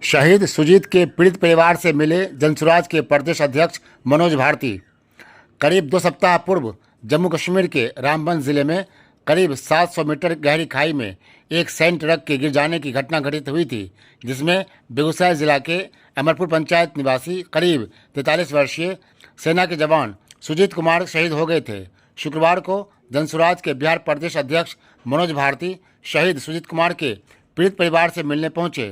शहीद सुजीत के पीड़ित परिवार से मिले जनसुराज के प्रदेश अध्यक्ष मनोज भारती। करीब 2 सप्ताह पूर्व जम्मू कश्मीर के रामबन जिले में करीब 700 मीटर गहरी खाई में एक सैन्य ट्रक के गिर जाने की घटना घटित हुई थी, जिसमें बेगूसराय जिला के अमरपुर पंचायत निवासी करीब 43 वर्षीय सेना के जवान सुजीत कुमार शहीद हो गए थे। शुक्रवार को जनसुराज के बिहार प्रदेश अध्यक्ष मनोज भारती शहीद सुजीत कुमार के पीड़ित परिवार से मिलने पहुंचे।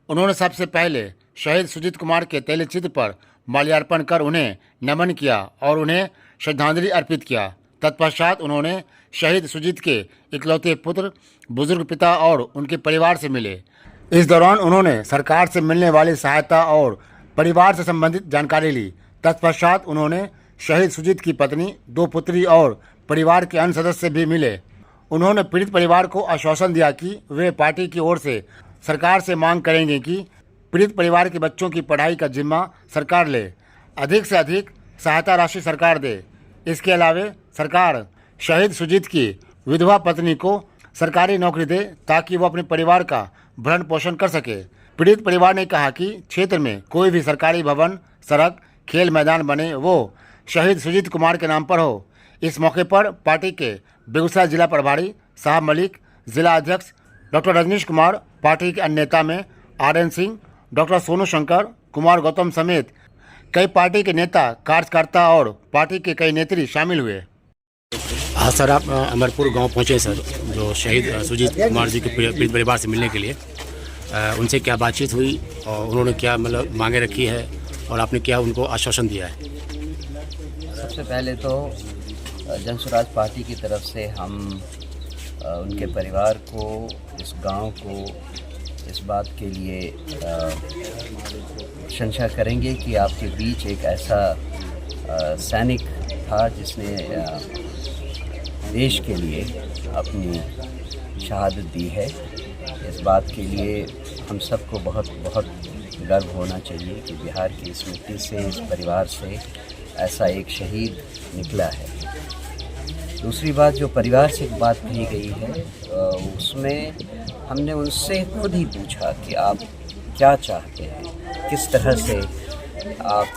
उन्होंने सबसे पहले शहीद सुजीत कुमार के तैलचित्र पर माल्यार्पण कर उन्हें नमन किया और उन्हें श्रद्धांजलि अर्पित किया। तत्पश्चात उन्होंने शहीद सुजीत के इकलौते पुत्र, बुजुर्ग पिता और उनके परिवार से मिले। इस दौरान उन्होंने सरकार से मिलने वाली सहायता और परिवार से संबंधित जानकारी ली। तत्पश्चात उन्होंने शहीद सुजीत की पत्नी, 2 पुत्री और परिवार के अन्य सदस्य भी मिले। उन्होंने पीड़ित परिवार को आश्वासन दिया कि वे पार्टी की ओर से सरकार से मांग करेंगे कि पीड़ित परिवार के बच्चों की पढ़ाई का जिम्मा सरकार ले, अधिक से अधिक सहायता राशि सरकार दे। इसके अलावा सरकार शहीद सुजीत की विधवा पत्नी को सरकारी नौकरी दे ताकि वो अपने परिवार का भरण पोषण कर सके। पीड़ित परिवार ने कहा कि क्षेत्र में कोई भी सरकारी भवन, सड़क, खेल मैदान बने वो शहीद सुजीत कुमार के नाम पर हो। इस मौके पर पार्टी के बेगूसराय जिला प्रभारी साहब मलिक, जिला अध्यक्ष डॉक्टर रजनीश कुमार, पार्टी के अन्य नेता में RN सिंह, डॉक्टर सोनू शंकर, कुमार गौतम समेत कई पार्टी के नेता, कार्यकर्ता और पार्टी के कई नेत्री शामिल हुए। हाँ सर, आप अमरपुर गांव पहुंचे सर, जो शहीद सुजीत कुमार जी के पीड़ित परिवार से मिलने के लिए। उनसे क्या बातचीत हुई और उन्होंने क्या मतलब मांगे रखी है और आपने क्या उनको आश्वासन दिया है? सबसे पहले तो जनसुराज पार्टी की तरफ से हम उनके परिवार को, इस गांव को इस बात के लिए प्रशंसा करेंगे कि आपके बीच एक ऐसा सैनिक था जिसने देश के लिए अपनी शहादत दी है। इस बात के लिए हम सबको बहुत बहुत गर्व होना चाहिए कि बिहार की इस मिट्टी से, इस परिवार से ऐसा एक शहीद निकला है। दूसरी बात, जो परिवार से एक बात कही गई है, उसमें हमने उनसे खुद ही पूछा कि आप क्या चाहते हैं, किस तरह से आप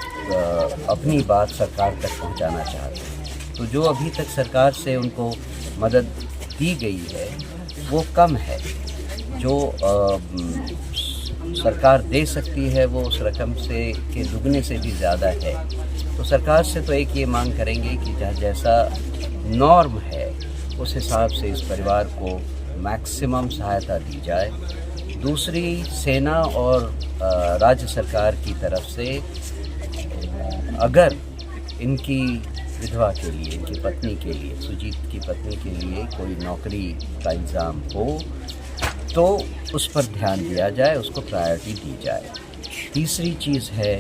अपनी बात सरकार तक पहुंचाना चाहते हैं। तो जो अभी तक सरकार से उनको मदद दी गई है वो कम है। जो सरकार दे सकती है वो उस रकम से के दुगने से भी ज़्यादा है। तो सरकार से तो एक ये मांग करेंगे कि जैसा नॉर्म है उस हिसाब से इस परिवार को मैक्सिमम सहायता दी जाए। दूसरी, सेना और राज्य सरकार की तरफ से अगर इनकी विधवा के लिए, इनकी पत्नी के लिए, सुजीत की पत्नी के लिए कोई नौकरी का इंतज़ाम हो तो उस पर ध्यान दिया जाए, उसको प्रायोरिटी दी जाए। तीसरी चीज़ है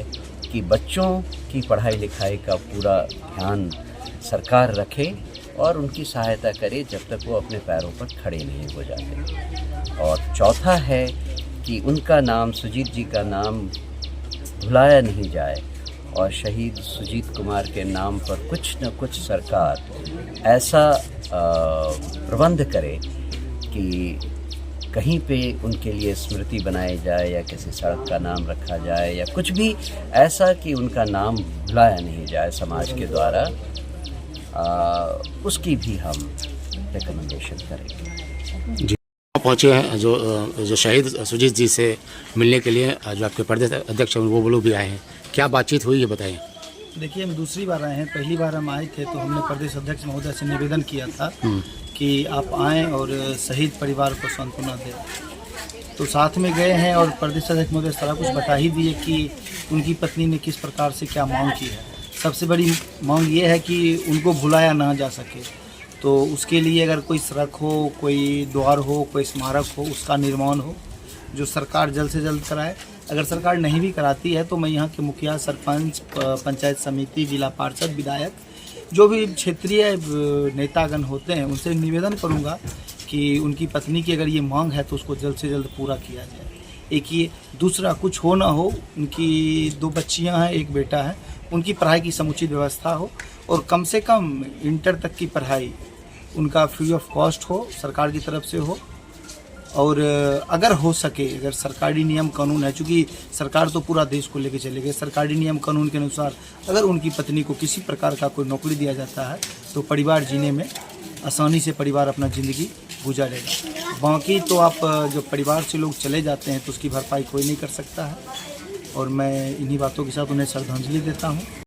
कि बच्चों की पढ़ाई लिखाई का पूरा ध्यान सरकार रखे और उनकी सहायता करे जब तक वो अपने पैरों पर खड़े नहीं हो जाते। और चौथा है कि उनका नाम, सुजीत जी का नाम भुलाया नहीं जाए और शहीद सुजीत कुमार के नाम पर कुछ न कुछ सरकार ऐसा प्रबंध करे कि कहीं पे उनके लिए स्मृति बनाई जाए या किसी सड़क का नाम रखा जाए या कुछ भी ऐसा कि उनका नाम भुलाया नहीं जाए समाज के द्वारा। उसकी भी हम रिकमेंडेशन करेंगे। जी, पहुँचे हैं जो शहीद सुजीत जी से मिलने के लिए, जो आपके प्रदेश अध्यक्ष हैं वो लोग भी आए हैं। क्या बातचीत हुई है बताइए। देखिए, हम दूसरी बार आए हैं। पहली बार हम आए थे तो हमने प्रदेश अध्यक्ष महोदय से निवेदन किया था कि आप आएँ और शहीद परिवार को सांत्वना दें। तो साथ में गए हैं और प्रदेश अध्यक्ष महोदय सारा कुछ बता ही दिए कि उनकी पत्नी ने किस प्रकार से क्या मांग की है। सबसे बड़ी मांग ये है कि उनको भुलाया ना जा सके। तो उसके लिए अगर कोई सड़क हो, कोई द्वार हो, कोई स्मारक हो, उसका निर्माण हो, जो सरकार जल्द से जल्द कराए। अगर सरकार नहीं भी कराती है तो मैं यहाँ के मुखिया, सरपंच, पंचायत समिति, जिला पार्षद, विधायक, जो भी क्षेत्रीय नेतागण होते हैं उनसे निवेदन करूँगा कि उनकी पत्नी की अगर ये मांग है तो उसको जल्द से जल्द पूरा किया जाए। एक ये, दूसरा कुछ हो ना हो, उनकी 2 बच्चियां हैं, 1 बेटा है, उनकी पढ़ाई की समुचित व्यवस्था हो और कम से कम इंटर तक की पढ़ाई उनका फ्री ऑफ कॉस्ट हो, सरकार की तरफ से हो। और अगर हो सके, अगर सरकारी नियम कानून है, चूँकि सरकार तो पूरा देश को लेकर चलेगी, सरकारी नियम कानून के अनुसार अगर उनकी पत्नी को किसी प्रकार का कोई नौकरी दिया जाता है तो परिवार जीने में आसानी से परिवार अपना ज़िंदगी गुजारेगा। बाकी तो आप जब परिवार से लोग चले जाते हैं तो उसकी भरपाई कोई नहीं कर सकता है, और मैं इन्हीं बातों के साथ उन्हें श्रद्धांजलि देता हूँ।